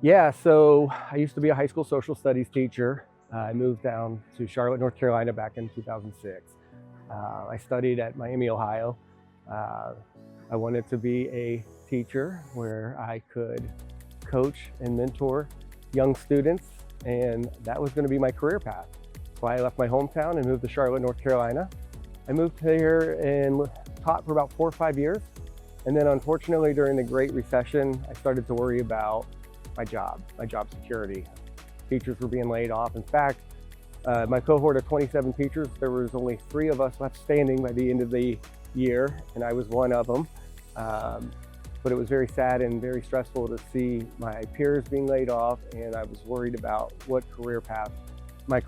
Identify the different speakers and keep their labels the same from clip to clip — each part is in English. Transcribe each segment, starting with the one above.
Speaker 1: Yeah, so I used to be a high school social studies teacher. I moved down to Charlotte, North Carolina back in 2006. I studied at Miami, Ohio. Uh, I wanted to be a teacher where I could coach and mentor young students, and that was going to be my career path. So I left my hometown and moved to Charlotte, North Carolina. I moved here and taught for about 4 or 5 years. And then unfortunately, during the Great Recession, I started to worry about my job security. Teachers were being laid off. In fact, my cohort of 27 teachers, there was only 3 of us left standing by the end of the year, and I was one of them. But it was very sad and very stressful to see my peers being laid off, and I was worried about what my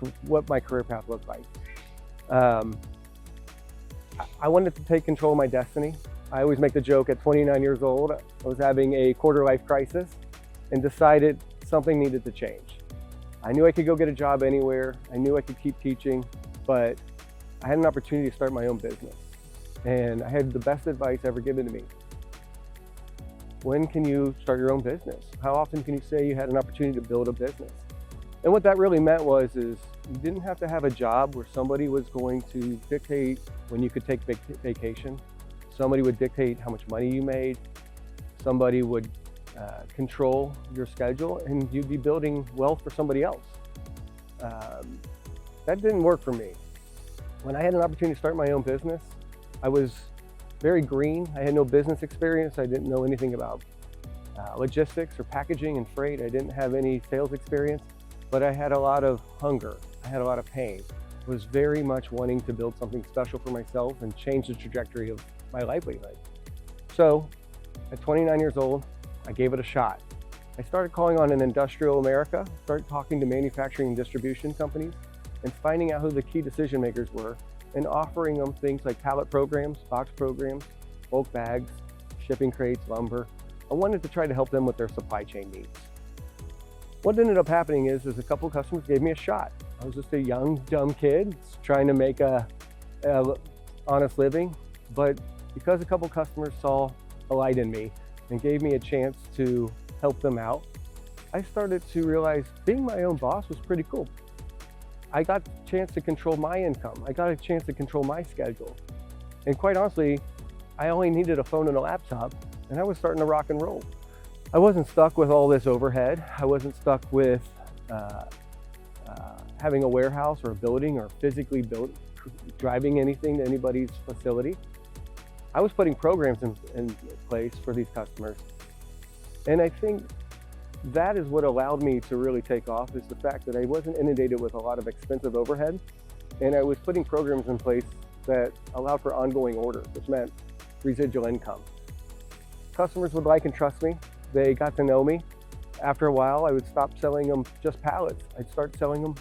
Speaker 1: career path looked like. I wanted to take control of my destiny. I always make the joke at 29 years old, I was having a quarter-life crisis and decided something needed to change. I knew I could go get a job anywhere. I knew I could keep teaching, but I had an opportunity to start my own business. And I had the best advice ever given to me. When can you start your own business? How often can you say you had an opportunity to build a business? And what that really meant was you didn't have to have a job where somebody was going to dictate when you could take vacation. Somebody would dictate how much money you made. Somebody would control your schedule, and you'd be building wealth for somebody else. That didn't work for me. When I had an opportunity to start my own business, I was very green. I had no business experience. I didn't know anything about logistics or packaging and freight. I didn't have any sales experience, but I had a lot of hunger. I had a lot of pain. I was very much wanting to build something special for myself and change the trajectory of my livelihood. So at 29 years old, I gave it a shot. I started calling on an industrial America, started talking to manufacturing and distribution companies, and finding out who the key decision makers were, and offering them things like pallet programs, box programs, bulk bags, shipping crates, lumber. I wanted to try to help them with their supply chain needs. What ended up happening is a couple of customers gave me a shot. I was just a young, dumb kid trying to make a honest living, but because a couple customers saw a light in me and gave me a chance to help them out, I started to realize being my own boss was pretty cool. I got a chance to control my income. I got a chance to control my schedule. And quite honestly, I only needed a phone and a laptop, and I was starting to rock and roll. I wasn't stuck with all this overhead. I wasn't stuck with having a warehouse or a building or physically driving anything to anybody's facility. I was putting programs in place for these customers. And I think that is what allowed me to really take off, is the fact that I wasn't inundated with a lot of expensive overhead. And I was putting programs in place that allowed for ongoing orders, which meant residual income. Customers would like and trust me. They got to know me. After a while, I would stop selling them just pallets. I'd start selling them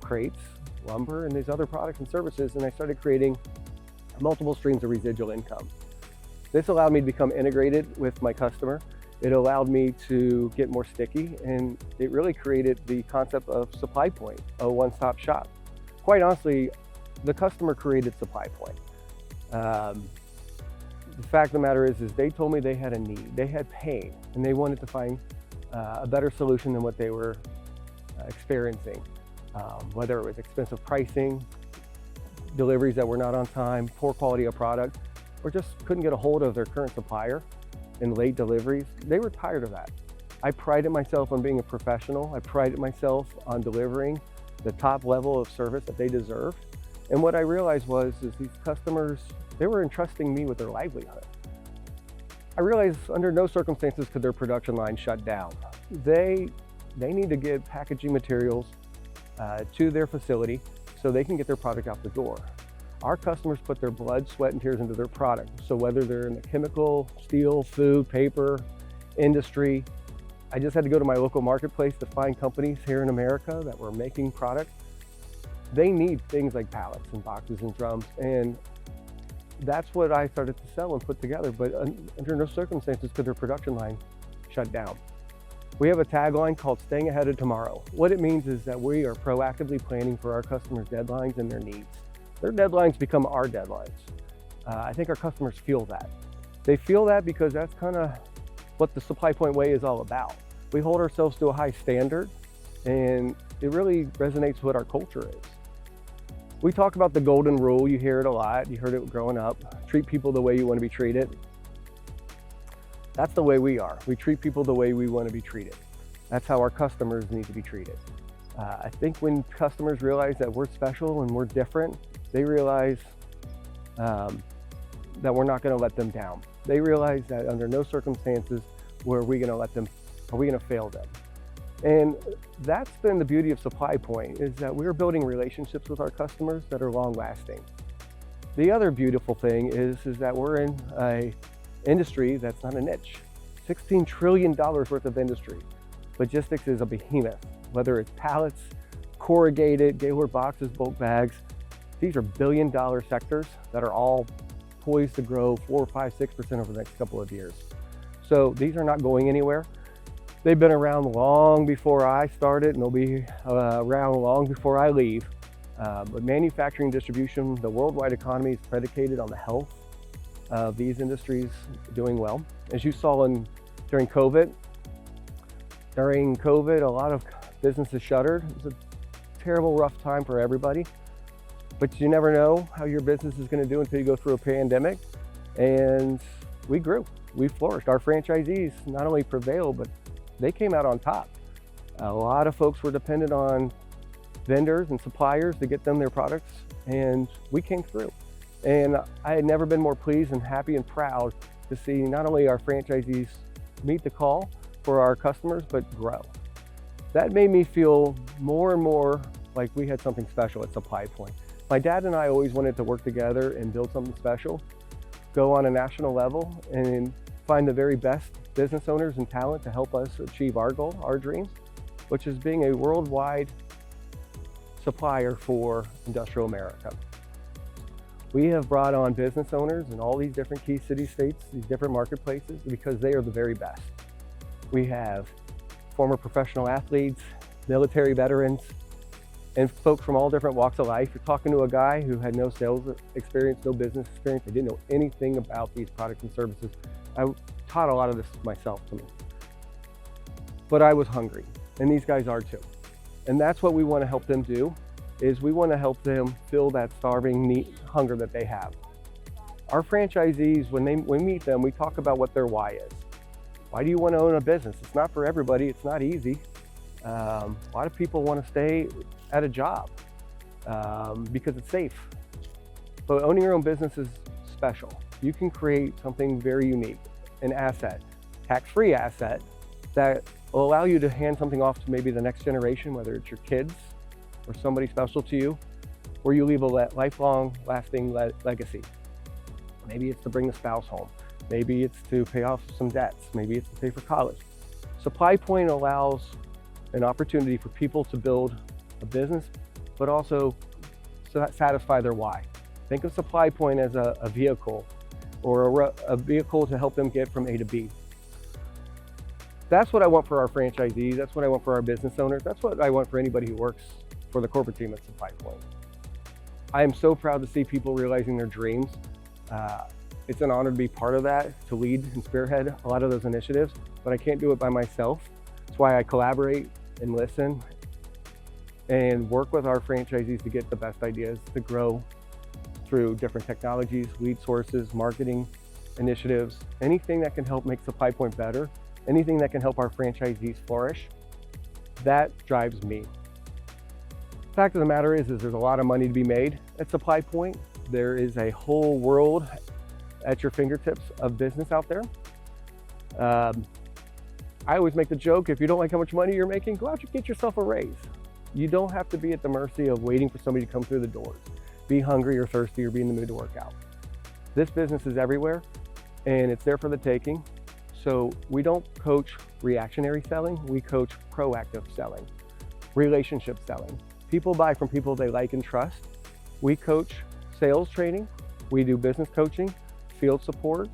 Speaker 1: crates, lumber, and these other products and services. And I started creating multiple streams of residual income. This allowed me to become integrated with my customer. It allowed me to get more sticky, and it really created the concept of Supply Point, a one-stop shop. Quite honestly, the customer created Supply Point. The fact of the matter is they told me they had a need, they had pain, and they wanted to find a better solution than what they were experiencing. Whether it was expensive pricing, deliveries that were not on time, poor quality of product, or just couldn't get a hold of their current supplier and late deliveries. They were tired of that. I prided myself on being a professional. I prided myself on delivering the top level of service that they deserved. And what I realized was these customers, they were entrusting me with their livelihood. I realized under no circumstances could their production line shut down. They need to get packaging materials to their facility so they can get their product out the door. Our customers put their blood, sweat, and tears into their product. So whether they're in the chemical, steel, food, paper industry, I just had to go to my local marketplace to find companies here in America that were making products. They need things like pallets and boxes and drums, and that's what I started to sell and put together, but under no circumstances could their production line shut down. We have a tagline called "Staying Ahead of Tomorrow." What it means is that we are proactively planning for our customers' deadlines and their needs. Their deadlines become our deadlines. I think our customers feel that. They feel that because that's kind of what the Supply Point way is all about. We hold ourselves to a high standard, and it really resonates with what our culture is. We talk about the golden rule. You hear it a lot. You heard it growing up. Treat people the way you want to be treated. That's the way we are. We treat people the way we want to be treated. That's how our customers need to be treated. I think when customers realize that we're special and we're different, they realize that we're not going to let them down. They realize that under no circumstances are we going to fail them. And that's been the beauty of Supply Point, is that we're building relationships with our customers that are long lasting. The other beautiful thing is that we're in an industry that's not a niche. $16 trillion worth of industry. Logistics is a behemoth, whether it's pallets, corrugated, Gaylord boxes, bulk bags. These are billion-dollar sectors that are all poised to grow 4, 5, 6% over the next couple of years. So these are not going anywhere. They've been around long before I started, and they'll be around long before I leave. But manufacturing distribution, the worldwide economy is predicated on the health of these industries doing well. As you saw during COVID, a lot of businesses shuttered. It was a terrible, rough time for everybody. But you never know how your business is going to do until you go through a pandemic. And we grew, we flourished. Our franchisees not only prevailed, but they came out on top. A lot of folks were dependent on vendors and suppliers to get them their products, and we came through. And I had never been more pleased and happy and proud to see not only our franchisees meet the call for our customers, but grow. That made me feel more and more like we had something special at Supply Point. My dad and I always wanted to work together and build something special, go on a national level and find the very best business owners and talent to help us achieve our goal, our dreams, which is being a worldwide supplier for industrial America. We have brought on business owners in all these different key city states, these different marketplaces, because they are the very best. We have former professional athletes, military veterans, and folks from all different walks of life. You're talking to a guy who had no sales experience, no business experience. They didn't know anything about these products and services. I taught a lot of this myself to me. But I was hungry, and these guys are too. And that's what we want to help them do, is we want to help them fill that starving hunger that they have. Our franchisees, when we meet them, we talk about what their why is. Why do you want to own a business? It's not for everybody. It's not easy. A lot of people want to stay at a job because it's safe. But owning your own business is special. You can create something very unique, an asset, tax-free asset that will allow you to hand something off to maybe the next generation, whether it's your kids or somebody special to you, or you leave a lifelong lasting legacy. Maybe it's to bring the spouse home. Maybe it's to pay off some debts. Maybe it's to pay for college. Supply Point allows an opportunity for people to build a business, but also satisfy their why. Think of Supply Point as a vehicle, or a vehicle to help them get from A to B. That's what I want for our franchisees. That's what I want for our business owners. That's what I want for anybody who works for the corporate team at Supply Point. I am so proud to see people realizing their dreams. It's an honor to be part of that, to lead and spearhead a lot of those initiatives, but I can't do it by myself. That's why I collaborate and listen and work with our franchisees to get the best ideas to grow through different technologies, lead sources, marketing initiatives, anything that can help make Supply Point better, anything that can help our franchisees flourish. That drives me. The fact of the matter is there's a lot of money to be made at Supply Point. There is a whole world at your fingertips of business out there. I always make the joke, if you don't like how much money you're making, go out and get yourself a raise. You don't have to be at the mercy of waiting for somebody to come through the doors, be hungry or thirsty or be in the mood to work out. This business is everywhere and it's there for the taking. So we don't coach reactionary selling, we coach proactive selling, relationship selling. People buy from people they like and trust. We coach sales training, we do business coaching, field support.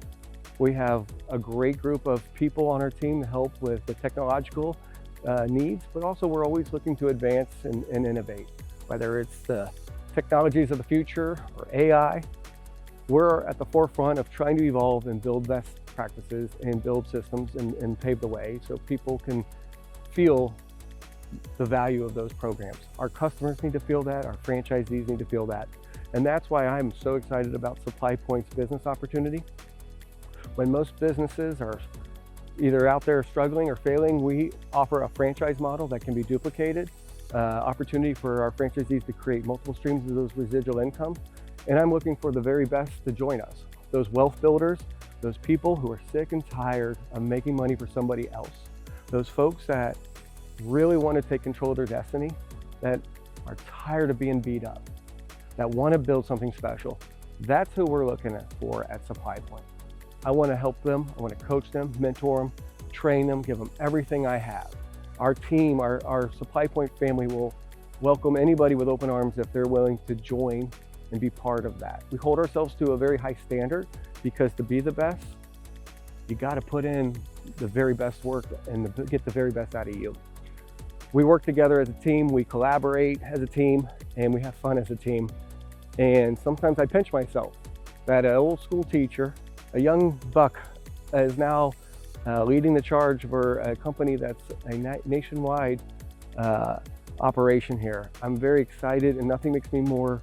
Speaker 1: We have a great group of people on our team to help with the technological needs, but also we're always looking to advance and innovate, whether it's the technologies of the future or AI. We're at the forefront of trying to evolve and build best practices and build systems and pave the way so people can feel the value of those programs. Our customers need to feel that, our franchisees need to feel that. And that's why I'm so excited about Supply Pointe's business opportunity. When most businesses are either out there struggling or failing, we offer a franchise model that can be duplicated, opportunity for our franchisees to create multiple streams of those residual income. And I'm looking for the very best to join us. Those wealth builders, those people who are sick and tired of making money for somebody else. Those folks that really want to take control of their destiny, that are tired of being beat up, that want to build something special. That's who we're looking for at Supply Pointe. I want to help them, I want to coach them, mentor them, train them, give them everything I have. Our team, our Supply Pointe family will welcome anybody with open arms if they're willing to join and be part of that. We hold ourselves to a very high standard because to be the best, you got to put in the very best work and get the very best out of you. We work together as a team, we collaborate as a team, and we have fun as a team. And sometimes I pinch myself that an old school teacher, a young buck, is now leading the charge for a company that's a nationwide operation here. I'm very excited, and nothing makes me more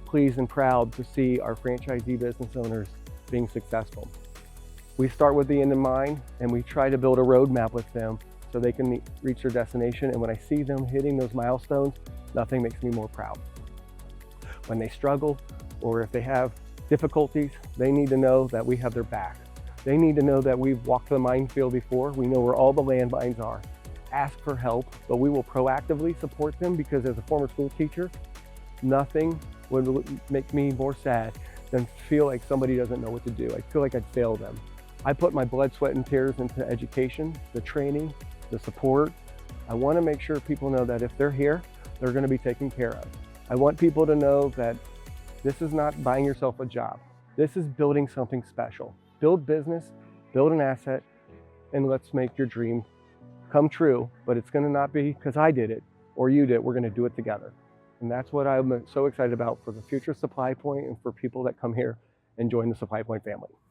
Speaker 1: pleased and proud to see our franchisee business owners being successful. We start with the end in mind, and we try to build a roadmap with them so they can reach their destination. And when I see them hitting those milestones, nothing makes me more proud. When they struggle or if they have difficulties, they need to know that we have their back. They need to know that we've walked the minefield before. We know where all the landmines are. Ask for help, but we will proactively support them, because as a former school teacher, nothing would make me more sad than feel like somebody doesn't know what to do. I feel like I'd fail them. I put my blood, sweat, and tears into education, the training, the support. I want to make sure people know that if they're here, they're going to be taken care of. I want people to know that this is not buying yourself a job. This is building something special. Build business, build an asset, and let's make your dream come true. But it's going to not be because I did it or you did it. We're going to do it together. And that's what I'm so excited about for the future Supply Pointe and for people that come here and join the Supply Pointe family.